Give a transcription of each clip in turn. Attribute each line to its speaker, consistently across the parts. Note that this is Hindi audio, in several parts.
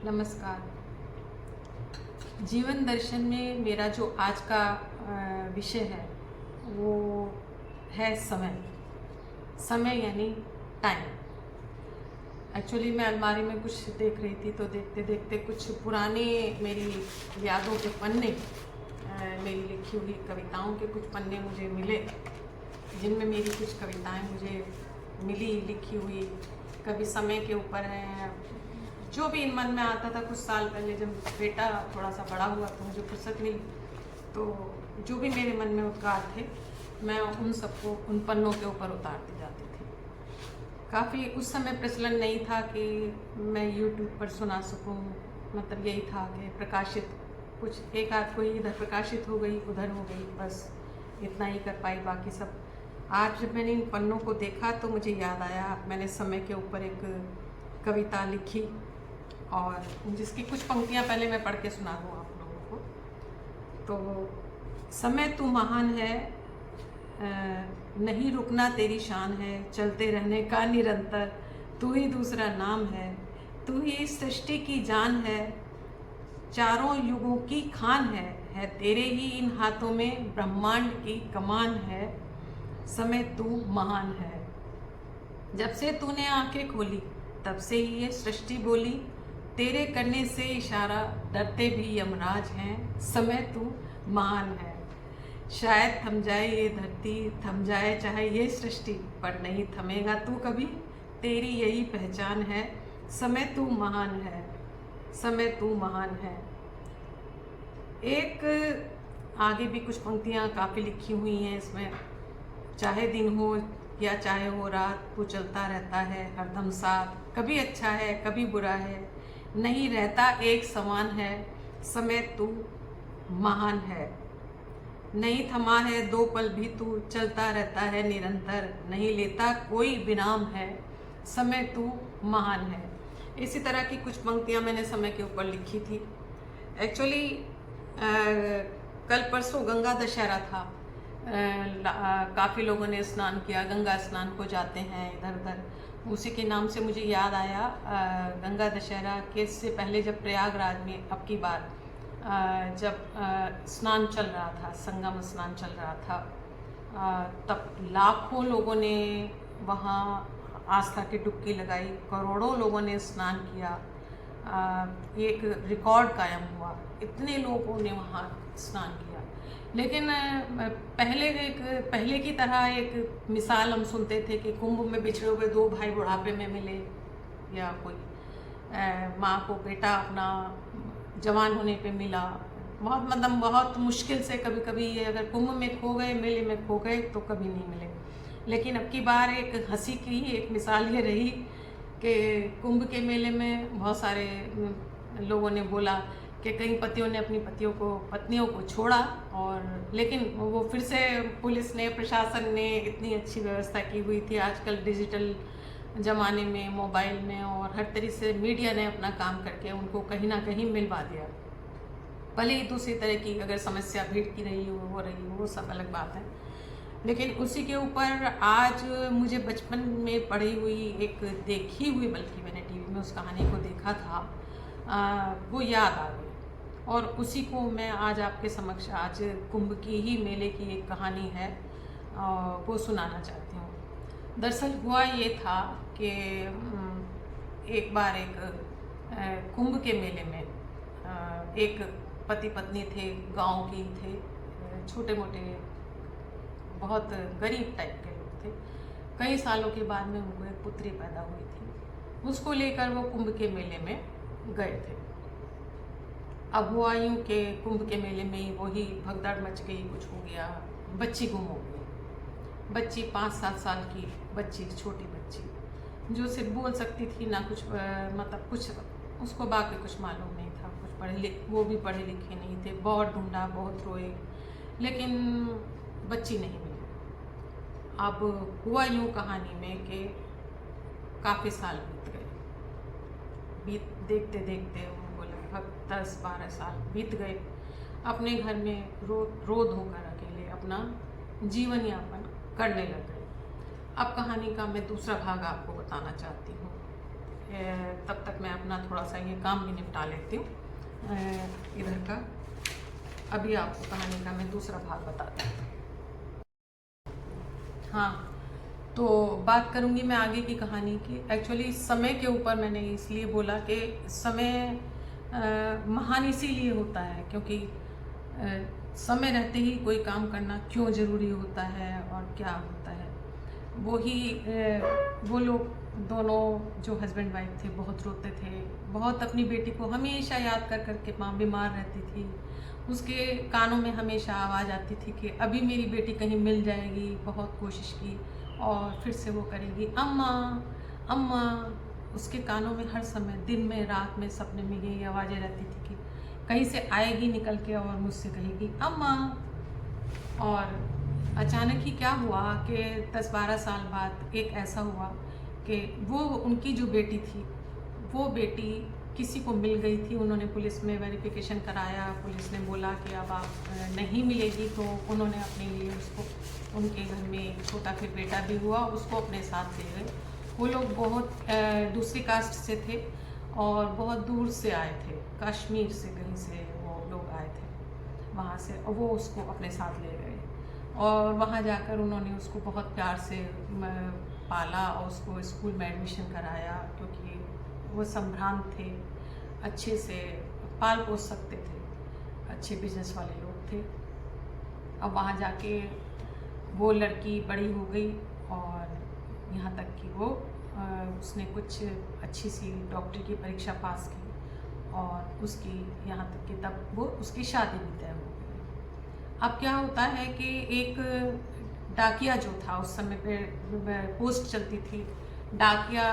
Speaker 1: नमस्कार। जीवन दर्शन में मेरा जो आज का विषय है वो है समय। समय यानी टाइम। एक्चुअली मैं अलमारी में कुछ देख रही थी तो देखते देखते कुछ पुराने मेरी यादों के पन्ने, मेरी लिखी हुई कविताओं के कुछ पन्ने मुझे मिले, जिनमें मेरी कुछ कविताएं मुझे मिली लिखी हुई। कभी समय के ऊपर है, जो भी मन में आता था। कुछ साल पहले जब बेटा थोड़ा सा बड़ा हुआ तो मुझे फुर्सत मिली, तो जो भी मेरे मन में उद्गार थे मैं उन सबको उन पन्नों के ऊपर उतारती जाती थी। काफ़ी उस समय प्रचलन नहीं था कि मैं यूट्यूब पर सुना सकूं। मतलब यही था कि प्रकाशित कुछ एक आध कोई इधर प्रकाशित हो गई, उधर हो गई, बस इतना ही कर पाई। बाकी सब आज जब मैंने इन पन्नों को देखा तो मुझे याद आया, मैंने समय के ऊपर एक कविता लिखी और जिसकी कुछ पंक्तियां पहले मैं पढ़ के सुना दूँ आप लोगों को। तो समय तू महान है, नहीं रुकना तेरी शान है, चलते रहने का निरंतर तू ही दूसरा नाम है, तू ही सृष्टि की जान है, चारों युगों की खान है तेरे ही इन हाथों में ब्रह्मांड की कमान है, समय तू महान है। जब से तूने आंखें खोली तब से ही ये सृष्टि बोली, तेरे करने से इशारा डरते भी यमराज हैं, समय तू महान है। शायद थम जाए ये धरती, थम जाए चाहे ये सृष्टि, पर नहीं थमेगा तू कभी, तेरी यही पहचान है, समय तू महान है, समय तू महान है। एक आगे भी कुछ पंक्तियाँ काफ़ी लिखी हुई हैं इसमें। चाहे दिन हो या चाहे हो रात, तू चलता रहता है हरदम साथ, कभी अच्छा है कभी बुरा है, नहीं रहता एक समान है, समय तू महान है। नहीं थमा है दो पल भी तू, चलता रहता है निरंतर, नहीं लेता कोई विराम है, समय तू महान है। इसी तरह की कुछ पंक्तियाँ मैंने समय के ऊपर लिखी थी। एक्चुअली कल परसों गंगा दशहरा था। काफ़ी लोगों ने स्नान किया, गंगा स्नान को जाते हैं इधर उधर। उसी के नाम से मुझे याद आया, गंगा दशहरा के से पहले जब प्रयागराज में अब की बार जब स्नान चल रहा था, संगम स्नान चल रहा था, तब लाखों लोगों ने वहाँ आस्था की डुबकी लगाई, करोड़ों लोगों ने स्नान किया। एक रिकॉर्ड कायम हुआ, इतने लोगों ने वहाँ स्नान किया। लेकिन पहले की तरह एक मिसाल हम सुनते थे कि कुंभ में बिछड़े हुए दो भाई बुढ़ापे में मिले, या कोई माँ को बेटा अपना जवान होने पे मिला। बहुत मुश्किल से कभी कभी अगर कुंभ में खो गए, मेले में खो गए तो कभी नहीं मिले। लेकिन अब की बार एक हंसी की एक मिसाल ये रही कि कुंभ के मेले में बहुत सारे लोगों ने बोला कि कई पतियों ने अपनी पत्नियों को छोड़ा, और लेकिन वो फिर से पुलिस ने, प्रशासन ने इतनी अच्छी व्यवस्था की हुई थी। आजकल डिजिटल ज़माने में, मोबाइल में और हर तरह से मीडिया ने अपना काम करके उनको कहीं ना कहीं मिलवा दिया। भले ही दूसरी तरह की अगर समस्या भीड़ की रही हो वो सब अलग बात है। लेकिन उसी के ऊपर आज मुझे बचपन में पढ़ी हुई एक देखी हुई, बल्कि मैंने टीवी में उस कहानी को देखा था, वो याद आ गई और उसी को मैं आज आपके समक्ष, आज कुंभ की ही मेले की एक कहानी है, वो सुनाना चाहती हूँ। दरअसल हुआ ये था कि एक बार एक कुंभ के मेले में एक पति पत्नी थे, गांव की थे, छोटे मोटे बहुत गरीब टाइप के लोग थे। कई सालों के बाद में उनको एक पुत्री पैदा हुई थी, उसको लेकर वो कुंभ के मेले में गए थे। अब हुआ यूँ कि कुंभ के मेले में ही वही भगदड़ मच गई, कुछ हो गया, बच्ची गुम हो गई। बच्ची 5-7 साल की बच्ची, छोटी बच्ची, जो सिर्फ बोल सकती थी ना कुछ, मतलब कुछ उसको बाकी कुछ मालूम नहीं था, कुछ वो भी पढ़े लिखे नहीं थे। बहुत ढूंढा, बहुत रोए, लेकिन बच्ची नहीं मिली। अब हुआ यूँ कहानी में कि काफ़ी साल देखते देखते उनको लगभग 10-12 साल बीत गए। अपने घर में रो धोकर अकेले अपना जीवन यापन करने लग गए। अब कहानी का मैं दूसरा भाग आपको बताना चाहती हूँ। तब तक मैं अपना थोड़ा सा ये काम भी निपटा लेती हूँ इधर का। अभी आपको कहानी का मैं दूसरा भाग बताती हूँ। हाँ, तो बात करूँगी मैं आगे की कहानी की। एक्चुअली समय के ऊपर मैंने इसलिए बोला कि समय महान इसीलिए होता है क्योंकि समय रहते ही कोई काम करना क्यों ज़रूरी होता है और क्या होता है। वो लोग दोनों जो हस्बैंड वाइफ थे बहुत रोते थे, बहुत अपनी बेटी को हमेशा याद कर कर के माँ बीमार रहती थी। उसके कानों में हमेशा आवाज़ आती थी कि अभी मेरी बेटी कहीं मिल जाएगी। बहुत कोशिश की और फिर से वो करेगी अम्मा अम्मा। उसके कानों में हर समय, दिन में रात में, सपने में यही आवाज़ें रहती थी कि कहीं से आएगी निकल के और मुझसे कहेगी अम्मा। और अचानक ही क्या हुआ कि 10-12 साल बाद एक ऐसा हुआ कि वो उनकी जो बेटी थी, वो बेटी किसी को मिल गई थी। उन्होंने पुलिस में वेरिफिकेशन कराया, पुलिस ने बोला कि अब आप नहीं मिलेगी, तो उन्होंने अपने लिए उसको, उनके घर में एक छोटा फिर बेटा भी हुआ, उसको अपने साथ ले गए। वो लोग बहुत दूसरी कास्ट से थे और बहुत दूर से आए थे, कश्मीर से कहीं से वो लोग आए थे वहाँ से, और वो उसको अपने साथ ले गए। और वहाँ जाकर उन्होंने उसको बहुत प्यार से पाला और उसको स्कूल में एडमिशन कराया क्योंकि वो संभ्रांत थे, अच्छे से पाल पोस सकते थे, अच्छे बिजनेस वाले लोग थे। अब वहाँ जाके वो लड़की बड़ी हो गई और यहाँ तक कि वो उसने कुछ अच्छी सी डॉक्टरी की परीक्षा पास की और उसकी यहाँ तक कि तब वो उसकी शादी भी तय हो गई। अब क्या होता है कि एक डाकिया जो था उस समय पे पोस्ट चलती थी, डाकिया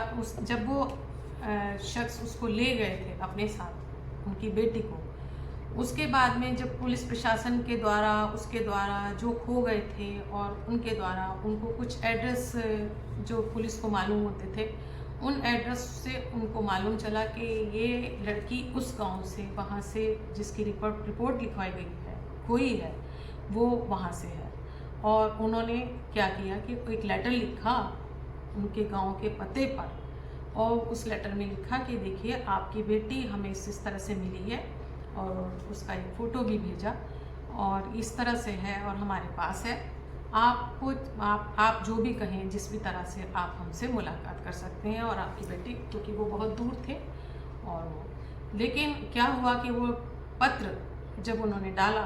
Speaker 1: जब वो शख्स उसको ले गए थे अपने साथ, उनकी बेटी को, उसके बाद में जब पुलिस प्रशासन के द्वारा उसके द्वारा जो खो गए थे और उनके द्वारा उनको कुछ एड्रेस जो पुलिस को मालूम होते थे, उन एड्रेस से उनको मालूम चला कि ये लड़की उस गांव से, वहाँ से जिसकी रिपोर्ट लिखवाई गई है, खोई है, वो वहाँ से है। और उन्होंने क्या किया कि एक लेटर लिखा उनके गांव के पते पर, और उस लेटर में लिखा कि देखिए आपकी बेटी हमें इस तरह से मिली है, और उसका एक फ़ोटो भी भेजा और इस तरह से है और हमारे पास है, आप जो भी कहें, जिस भी तरह से आप हमसे मुलाकात कर सकते हैं। और आपकी बेटी, क्योंकि वो बहुत दूर थे और वो, लेकिन क्या हुआ कि वो पत्र जब उन्होंने डाला,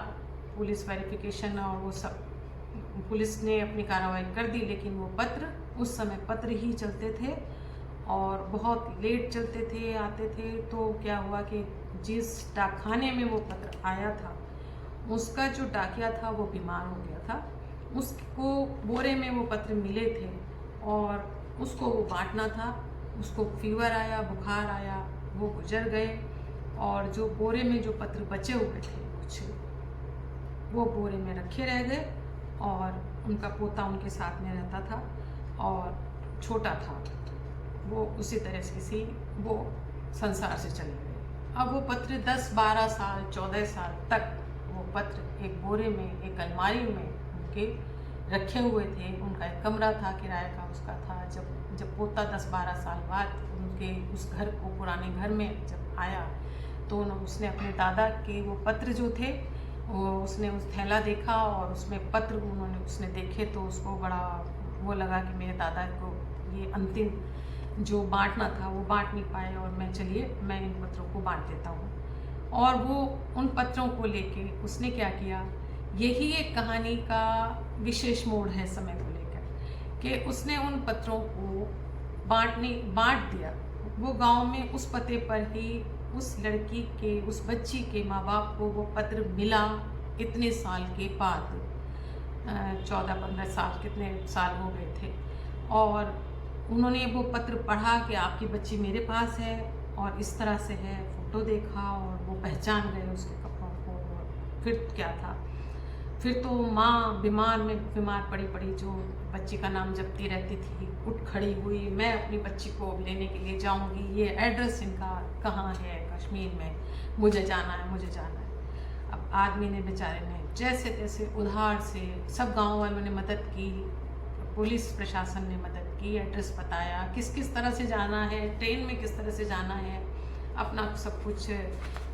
Speaker 1: पुलिस वेरिफिकेशन और वो सब, पुलिस ने अपनी कार्रवाई कर दी, लेकिन वो पत्र, उस समय पत्र ही चलते थे और बहुत लेट चलते थे, आते थे। तो क्या हुआ कि जिस डाकखाने में वो पत्र आया था, उसका जो डाकिया था वो बीमार हो गया था। उसको बोरे में वो पत्र मिले थे और उसको वो बांटना था। उसको फीवर आया, बुखार आया, वो गुजर गए, और जो बोरे में जो पत्र बचे हुए थे कुछ, वो बोरे में रखे रह गए। और उनका पोता उनके साथ में रहता था और छोटा था, वो उसी तरह से वो संसार से चले गए। अब वो पत्र 10-12 साल, 14 साल तक वो पत्र एक बोरे में, एक अलमारी में उनके रखे हुए थे। उनका एक कमरा था, किराए का उसका था। जब पोता 10-12 साल बाद उनके उस घर को, पुराने घर में जब आया, तो उसने अपने दादा के वो पत्र जो थे, वो उसने उस थैला देखा और उसमें पत्र उसने देखे, तो उसको बड़ा वो लगा कि मेरे दादा को ये अंतिम जो बांटना था वो बांट नहीं पाए, और मैं इन पत्रों को बांट देता हूँ। और वो उन पत्रों को लेके उसने क्या किया, यही एक कहानी का विशेष मोड़ है समय को लेकर, कि उसने उन पत्रों को बांट दिया। वो गांव में उस पते पर ही उस लड़की के, उस बच्ची के माँ बाप को वो पत्र मिला इतने साल के बाद, 14-15 साल, कितने साल हो गए थे। और उन्होंने वो पत्र पढ़ा कि आपकी बच्ची मेरे पास है और इस तरह से है, फ़ोटो देखा और वो पहचान गए उसके कपड़ों को। फिर क्या था, फिर तो माँ बीमार पड़ी, जो बच्ची का नाम जपती रहती थी, उठ खड़ी हुई, मैं अपनी बच्ची को लेने के लिए जाऊंगी, ये एड्रेस इनका कहाँ है, कश्मीर में, मुझे जाना है। अब आदमी ने, बेचारे ने जैसे तैसे उधार से, सब गांव वालों ने मदद की, पुलिस प्रशासन ने मदद की, एड्रेस बताया, किस किस तरह से जाना है, ट्रेन में किस तरह से जाना है, अपना सब कुछ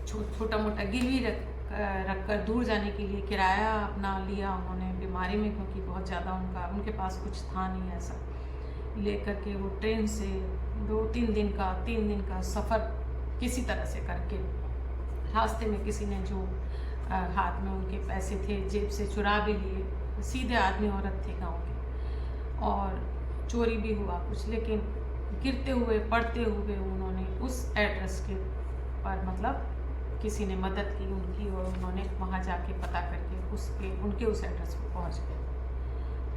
Speaker 1: छोटा मोटा गिरवी रख कर दूर जाने के लिए किराया अपना लिया उन्होंने बीमारी में, क्योंकि बहुत ज़्यादा उनके पास कुछ था नहीं ऐसा, लेकर के वो ट्रेन से 3 दिन का सफ़र किसी तरह से करके, रास्ते में किसी ने जो हाथ में उनके पैसे थे जेब से चुरा भी लिए, सीधे आदमी औरत थे गांव के, और चोरी भी हुआ कुछ, लेकिन गिरते हुए पड़ते हुए उन्होंने उस एड्रेस के पर मतलब किसी ने मदद की उनकी, और उन्होंने वहाँ जाके पता करके उनके उस एड्रेस पर पहुँच गए।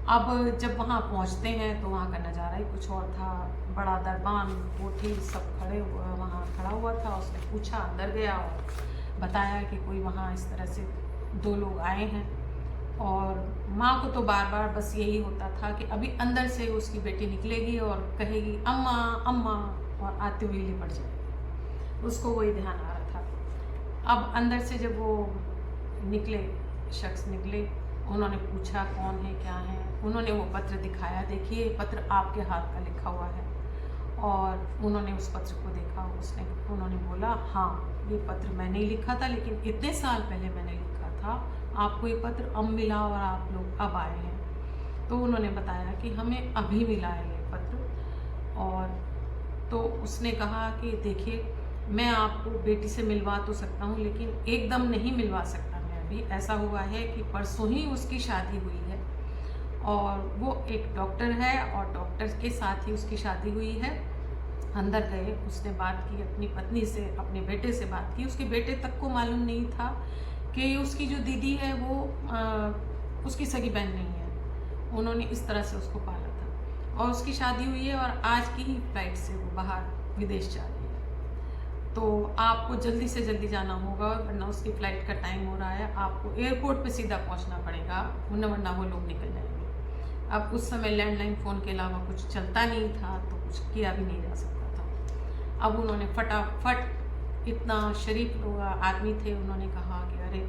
Speaker 1: अब जब वहाँ पहुँचते हैं तो वहाँ का नज़ारा ही कुछ और था। बड़ा दरबान कोठी सब वहाँ खड़ा हुआ था। उसने पूछा, अंदर गया और बताया कि कोई वहाँ इस तरह से 2 लोग आए हैं, और माँ को तो बार बार बस यही होता था कि अभी अंदर से उसकी बेटी निकलेगी और कहेगी अम्मा अम्मा, और आते हुए लिपट जाएगी। उसको वही ध्यान आ रहा था। अब अंदर से जब वो शख्स निकले, उन्होंने पूछा कौन है क्या है, उन्होंने वो पत्र दिखाया, देखिए पत्र आपके हाथ का लिखा हुआ है, और उन्होंने उस पत्र को देखा। उन्होंने बोला, हाँ ये पत्र मैंने ही लिखा था, लेकिन इतने साल पहले मैंने लिखा था, आपको ये पत्र अब मिला और आप लोग अब आए हैं। तो उन्होंने बताया कि हमें अभी मिला है ये पत्र। और तो उसने कहा कि देखिए मैं आपको बेटी से मिलवा तो सकता हूँ, लेकिन एकदम नहीं मिलवा सकता मैं अभी। ऐसा हुआ है कि परसों ही उसकी शादी हुई है, और वो एक डॉक्टर है, और डॉक्टर के साथ ही उसकी शादी हुई है। अंदर गए, उसने बात की अपनी पत्नी से, अपने बेटे से बात की। उसके बेटे तक को मालूम नहीं था कि उसकी जो दीदी है वो उसकी सगी बहन नहीं है। उन्होंने इस तरह से उसको पाला था, और उसकी शादी हुई है, और आज की ही फ्लाइट से वो बाहर विदेश जा रही है। तो आपको जल्दी से जल्दी जाना होगा, वरना उसकी फ़्लाइट का टाइम हो रहा है। आपको एयरपोर्ट पे सीधा पहुंचना पड़ेगा, वरना वो लोग निकल जाएंगे। अब उस समय लैंडलाइन फ़ोन के अलावा कुछ चलता नहीं था, तो कुछ किया भी नहीं जा सकता था। अब उन्होंने फटाफट, इतना शरीफ आदमी थे, उन्होंने कहा कि अरे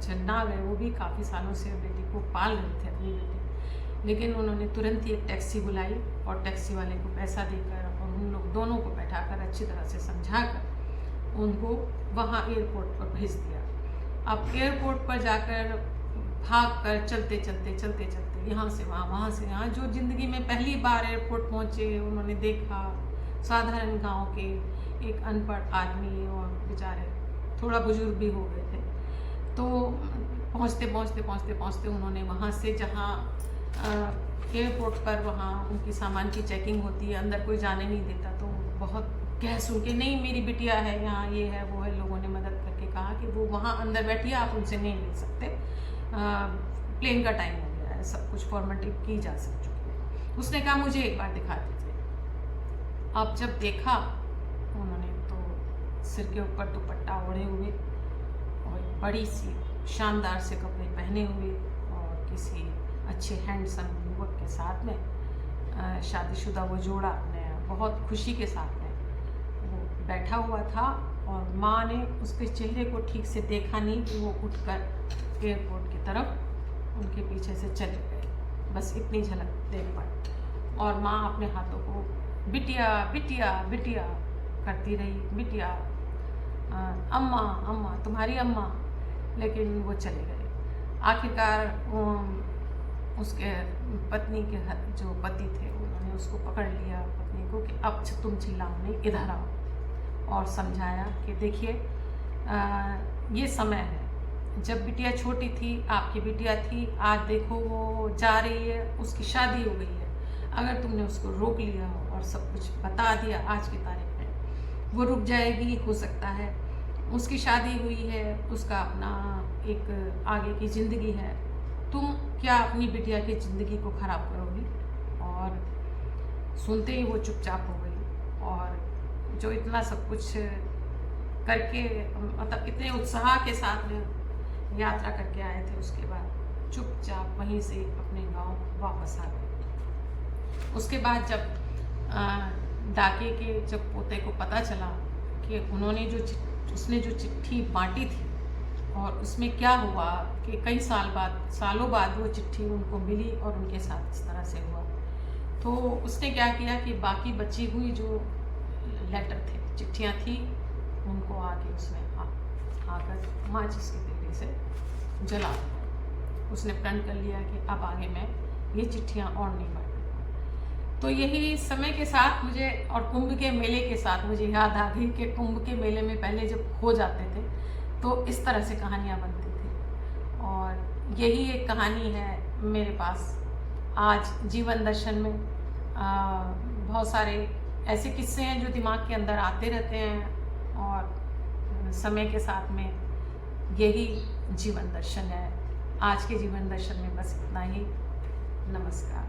Speaker 1: चन्ना गए, वो भी काफ़ी सालों से बेटी को पाल रहे थे अपनी बेटी, लेकिन उन्होंने तुरंत ही एक टैक्सी बुलाई, और टैक्सी वाले को पैसा देकर और उन लोग दोनों को बैठाकर अच्छी तरह से समझाकर उनको वहाँ एयरपोर्ट पर भेज दिया। अब एयरपोर्ट पर जाकर भाग कर चलते यहाँ से वहाँ से यहाँ, जो ज़िंदगी में पहली बार एयरपोर्ट पहुँचे, उन्होंने देखा साधारण गांव के एक अनपढ़ आदमी, और बेचारे थोड़ा बुजुर्ग भी हो गए थे। तो पहुँचते उन्होंने वहाँ से, जहाँ एयरपोर्ट पर वहाँ उनकी सामान की चेकिंग होती है, अंदर कोई जाने नहीं देता, तो बहुत कह सुन के, नहीं मेरी बिटिया है यहाँ, ये है वो है, लोगों ने मदद करके कहा कि वो वहाँ अंदर बैठी है, आप उनसे नहीं मिल सकते, प्लेन का टाइम हो गया है, सब कुछ फॉर्मेलिटी की जा चुकी है। उसने कहा मुझे एक बार दिखा दीजिए। अब जब देखा उन्होंने, तो सिर के ऊपर दुपट्टा ओढ़े हुए और बड़ी सी शानदार से कपड़े पहने हुए, और किसी अच्छे हैंडसम युवक के साथ में शादीशुदा वो जोड़ा बहुत खुशी के साथ में वो बैठा हुआ था। और माँ ने उसके चेहरे को ठीक से देखा नहीं कि वो उठकर एयरपोर्ट की तरफ उनके पीछे से चले गए, बस इतनी झलक देख पाई। और माँ अपने हाथों को बिटिया बिटिया बिटिया करती रही, बिटिया, अम्मा अम्मा, तुम्हारी अम्मा, लेकिन वो चले गए। आखिरकार उसके पत्नी के जो पति थे, उन्होंने उसको पकड़ लिया, पत्नी को, कि अब तुम चिल्लाओ नहीं, इधर आओ, और समझाया कि देखिए ये समय है, जब बिटिया छोटी थी, आपकी बिटिया थी, आज देखो वो जा रही है, उसकी शादी हो गई है, अगर तुमने उसको रोक लिया और सब कुछ बता दिया आज की तारीख में, वो रुक जाएगी, हो सकता है, उसकी शादी हुई है, उसका अपना एक आगे की ज़िंदगी है, तुम क्या अपनी बिटिया की ज़िंदगी को ख़राब करोगी। और सुनते ही वो चुपचाप हो गई, और जो इतना सब कुछ करके, मतलब इतने उत्साह के साथ में यात्रा करके आए थे, उसके बाद चुपचाप वहीं से अपने गांव वापस आ गए। उसके बाद जब डाके के जब पोते को पता चला कि उसने जो चिट्ठी बांटी थी, और उसमें क्या हुआ कि कई सालों बाद वो चिट्ठी उनको मिली और उनके साथ इस तरह से हुआ, तो उसने क्या किया कि बाकी बची हुई जो लेटर थे, चिट्ठियाँ थी, उनको आके उसने आकर माचिस की तीली से जला दिया। उसने प्रण कर लिया कि अब आगे मैं ये चिट्ठियाँ और नहीं बांटूंगा। तो यही समय के साथ मुझे और कुंभ के मेले के साथ मुझे याद आ गई कि कुंभ के मेले में पहले जब खो जाते थे तो इस तरह से कहानियाँ बनती थी, और यही एक कहानी है मेरे पास आज जीवन दर्शन में। बहुत सारे ऐसे किस्से हैं जो दिमाग के अंदर आते रहते हैं, और समय के साथ में यही जीवन दर्शन है। आज के जीवन दर्शन में बस इतना ही। नमस्कार।